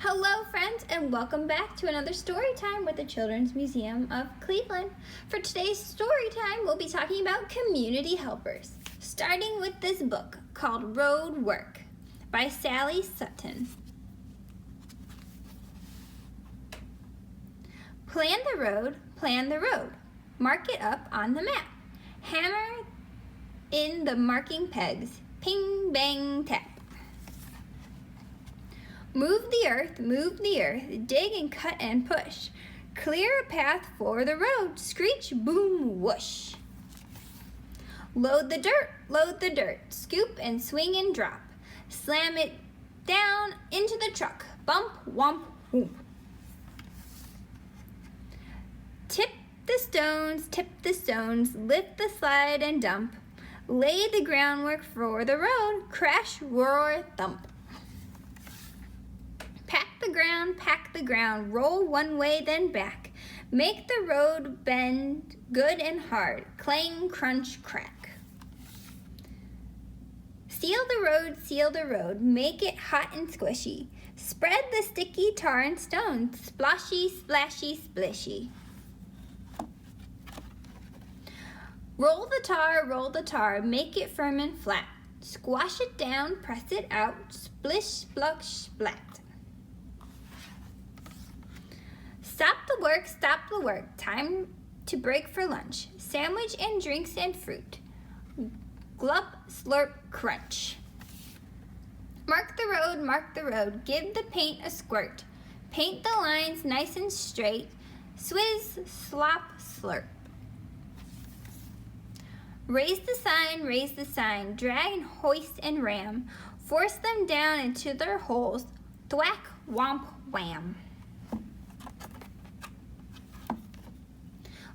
Hello friends, and welcome back to another story time with the Children's Museum of Cleveland. For today's story time, we'll be talking about community helpers, starting with this book called Roadwork by Sally Sutton. Plan the road, mark it up on the map. Hammer in the marking pegs, ping, bang, tap. Move the earth, dig and cut and push. Clear a path for the road, screech, boom, whoosh. Load the dirt, scoop and swing and drop. Slam it down into the truck, bump, whomp, whoop. Tip the stones, lift the slide and dump. Lay the groundwork for the road, crash, roar, thump. Pack the ground, roll one way then back. Make the road bend good and hard, clang, crunch, crack. Seal the road, make it hot and squishy. Spread the sticky tar and stones, sploshy, splashy, splishy. Roll the tar, make it firm and flat. Squash it down, press it out, splish, splush, splat. Stop the work, time to break for lunch. Sandwich and drinks and fruit. Glup, slurp, crunch. Mark the road, give the paint a squirt. Paint the lines nice and straight. Swizz, slop, slurp. Raise the sign, drag and hoist and ram. Force them down into their holes. Thwack, womp, wham.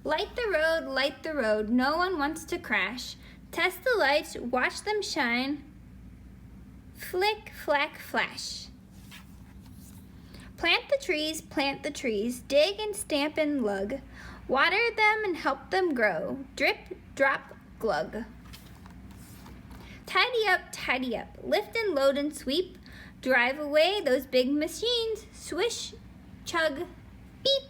Light the road, no one wants to crash. Test the lights, watch them shine. Flick, flack, flash. Plant the trees, dig and stamp and lug. Water them and help them grow. Drip, drop, glug. Tidy up, lift and load and sweep. Drive away those big machines. Swish, chug, beep.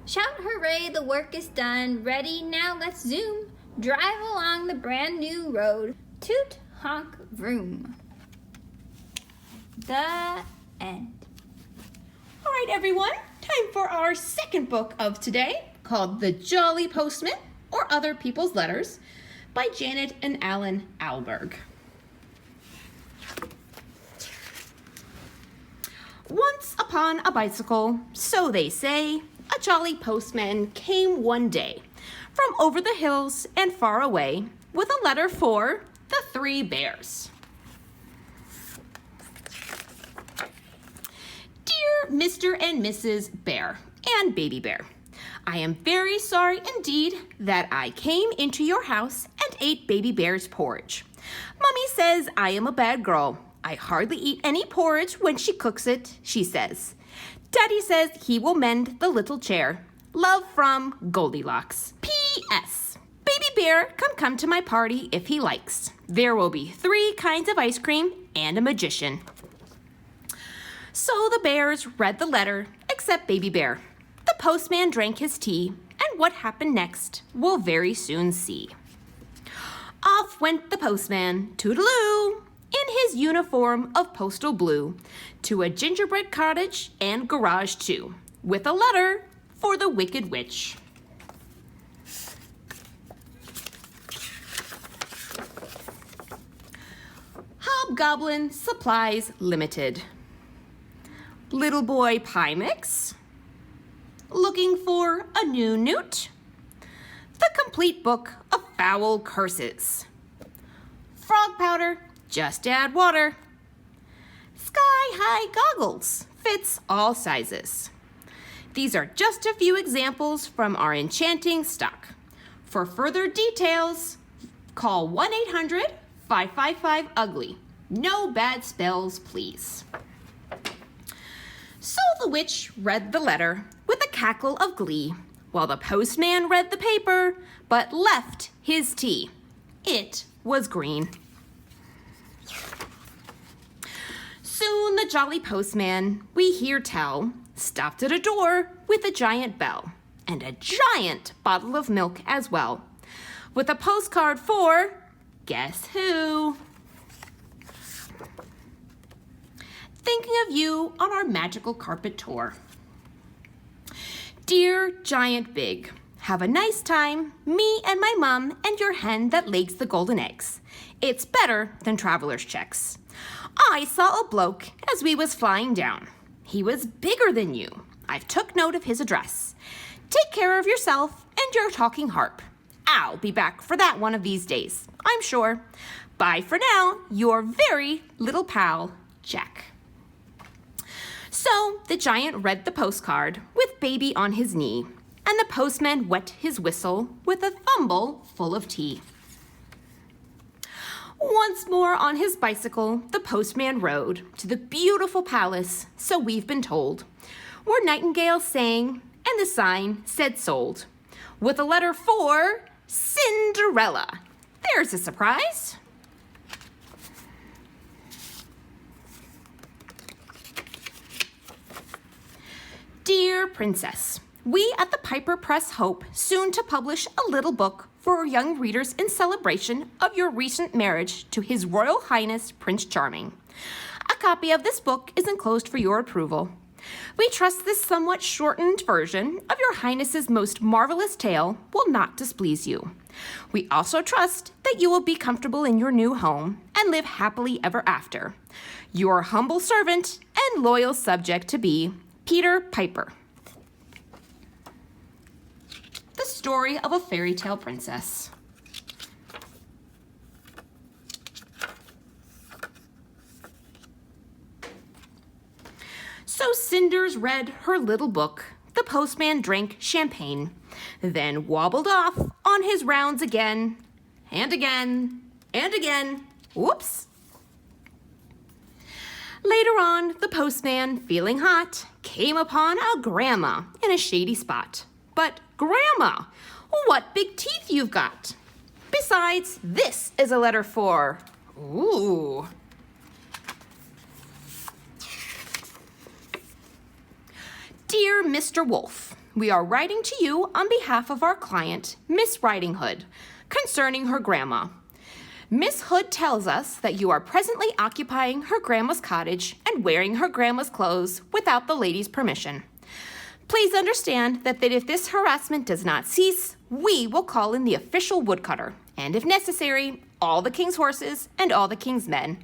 Shout hooray, the work is done. Ready, now let's zoom. Drive along the brand new road. Toot, honk, vroom. The end. All right, everyone, time for our second book of today called The Jolly Postman or Other People's Letters by Janet Allan Ahlberg. Once upon a bicycle, so they say, a jolly postman came one day from over the hills and far away with a letter for the 3 bears. Dear Mr. and Mrs. Bear and Baby Bear, I am very sorry indeed that I came into your house and ate Baby Bear's porridge. Mommy says I am a bad girl. I hardly eat any porridge when she cooks it, she says. Daddy says he will mend the little chair. Love from Goldilocks. P.S. Baby Bear can come to my party if he likes. There will be 3 kinds of ice cream and a magician. So the bears read the letter, except Baby Bear. The postman drank his tea, and what happened next we'll very soon see. Off went the postman, toodaloo, in his uniform of postal blue, to a gingerbread cottage and garage too, with a letter for the Wicked Witch. Hobgoblin Supplies Limited. Little Boy Pie Mix. Looking for a new newt? The Complete Book of Foul Curses. Frog Powder, just add water. Sky-high goggles, fits all sizes. These are just a few examples from our enchanting stock. For further details, call 1-800-555-UGLY. No bad spells, please. So the witch read the letter with a cackle of glee, while the postman read the paper, but left his tea. It was green. the Jolly Postman, we hear tell, stopped at a door with a giant bell and a giant bottle of milk as well, with a postcard for, guess who? Thinking of you on our magical carpet tour. Dear Giant Big, have a nice time, me and my mom and your hen that lays the golden eggs. It's better than traveler's checks. I saw a bloke as we was flying down. He was bigger than you. I've took note of his address. Take care of yourself and your talking harp. I'll be back for that one of these days, I'm sure. Bye for now, your very little pal, Jack. So the giant read the postcard with baby on his knee, and the postman wet his whistle with a thimble full of tea. Once more on his bicycle, the postman rode to the beautiful palace, so we've been told, where nightingales sang and the sign said sold, with a letter for Cinderella. There's a surprise. Dear Princess, we at the Piper Press hope soon to publish a little book for our young readers in celebration of your recent marriage to His Royal Highness Prince Charming. A copy of this book is enclosed for your approval. We trust this somewhat shortened version of your Highness's most marvelous tale will not displease you. We also trust that you will be comfortable in your new home and live happily ever after. Your humble servant and loyal subject to be, Peter Piper. The story of a fairy tale princess. So Cinders read her little book. The postman drank champagne, then wobbled off on his rounds again, and again, and again. Whoops. Later on, the postman, feeling hot, came upon a grandma in a shady spot. But Grandma, what big teeth you've got. Besides, this is a letter for, ooh. Dear Mr. Wolf, we are writing to you on behalf of our client, Miss Riding Hood, concerning her grandma. Miss Hood tells us that you are presently occupying her grandma's cottage and wearing her grandma's clothes without the lady's permission. Please understand that if this harassment does not cease, we will call in the official woodcutter, and if necessary, all the king's horses and all the king's men.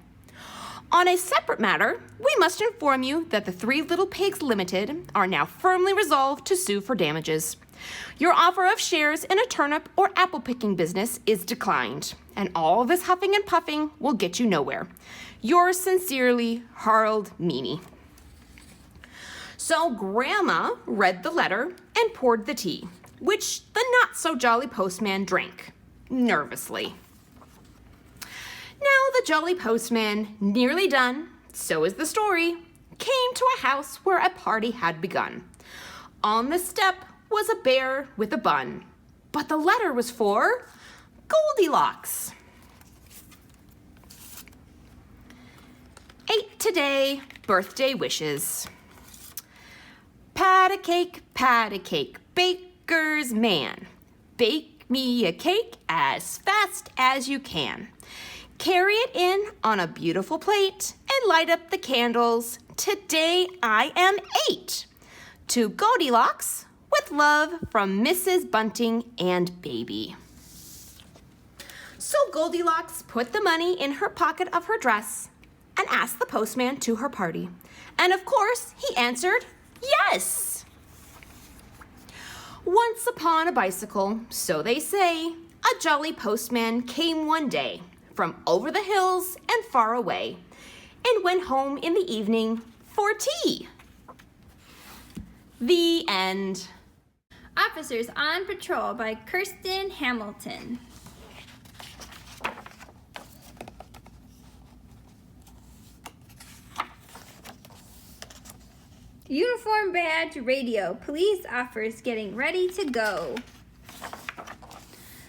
On a separate matter, we must inform you that the Three Little Pigs Limited are now firmly resolved to sue for damages. Your offer of shares in a turnip or apple picking business is declined, and all this huffing and puffing will get you nowhere. Yours sincerely, Harold Meany. So Grandma read the letter and poured the tea, which the not-so-jolly postman drank, nervously. Now the Jolly Postman, nearly done, so is the story, came to a house where a party had begun. On the step was a bear with a bun, but the letter was for Goldilocks. Ate today, birthday wishes. Pat a cake, baker's man. Bake me a cake as fast as you can. Carry it in on a beautiful plate and light up the candles. Today I am 8. To Goldilocks, with love from Mrs. Bunting and Baby. So Goldilocks put the money in her pocket of her dress and asked the postman to her party. And of course, he answered, yes. Once upon a bicycle, so they say, a jolly postman came one day from over the hills and far away and went home in the evening for tea. The end. Officers on Patrol by Kersten Hamilton. Uniform badge radio. Police offers getting ready to go.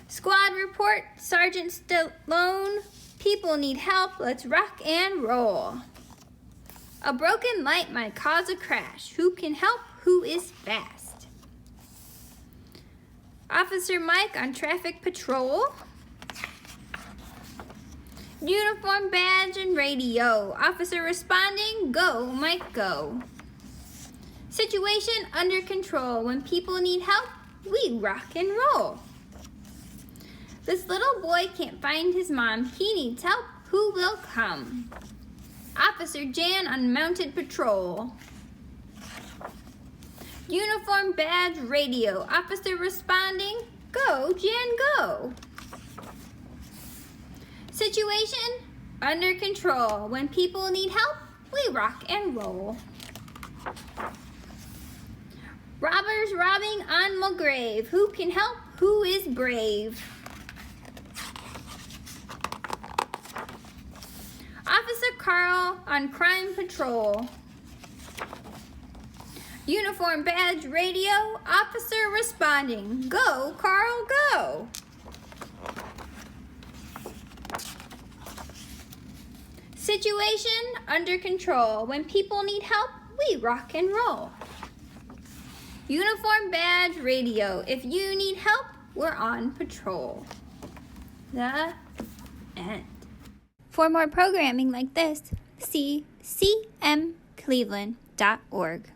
Squad report. Sergeant Stallone. People need help. Let's rock and roll. A broken light might cause a crash. Who can help? Who is fast? Officer Mike on traffic patrol. Uniform, badge, and radio. Officer responding, go, Mike, go. Situation under control. When people need help, we rock and roll. This little boy can't find his mom. He needs help. Who will come? Officer Jan on mounted patrol. Uniform, badge, radio. Officer responding, go, Jan, go. Situation under control. When people need help, we rock and roll. Robbers robbing on Mulgrave. Who can help? Who is brave? Officer Carl on crime patrol. Uniform, badge, radio. Officer responding. Go, Carl, go. Situation under control. When people need help, we rock and roll. Uniform, badge, radio. If you need help, we're on patrol. The end. For more programming like this, see cmcleveland.org.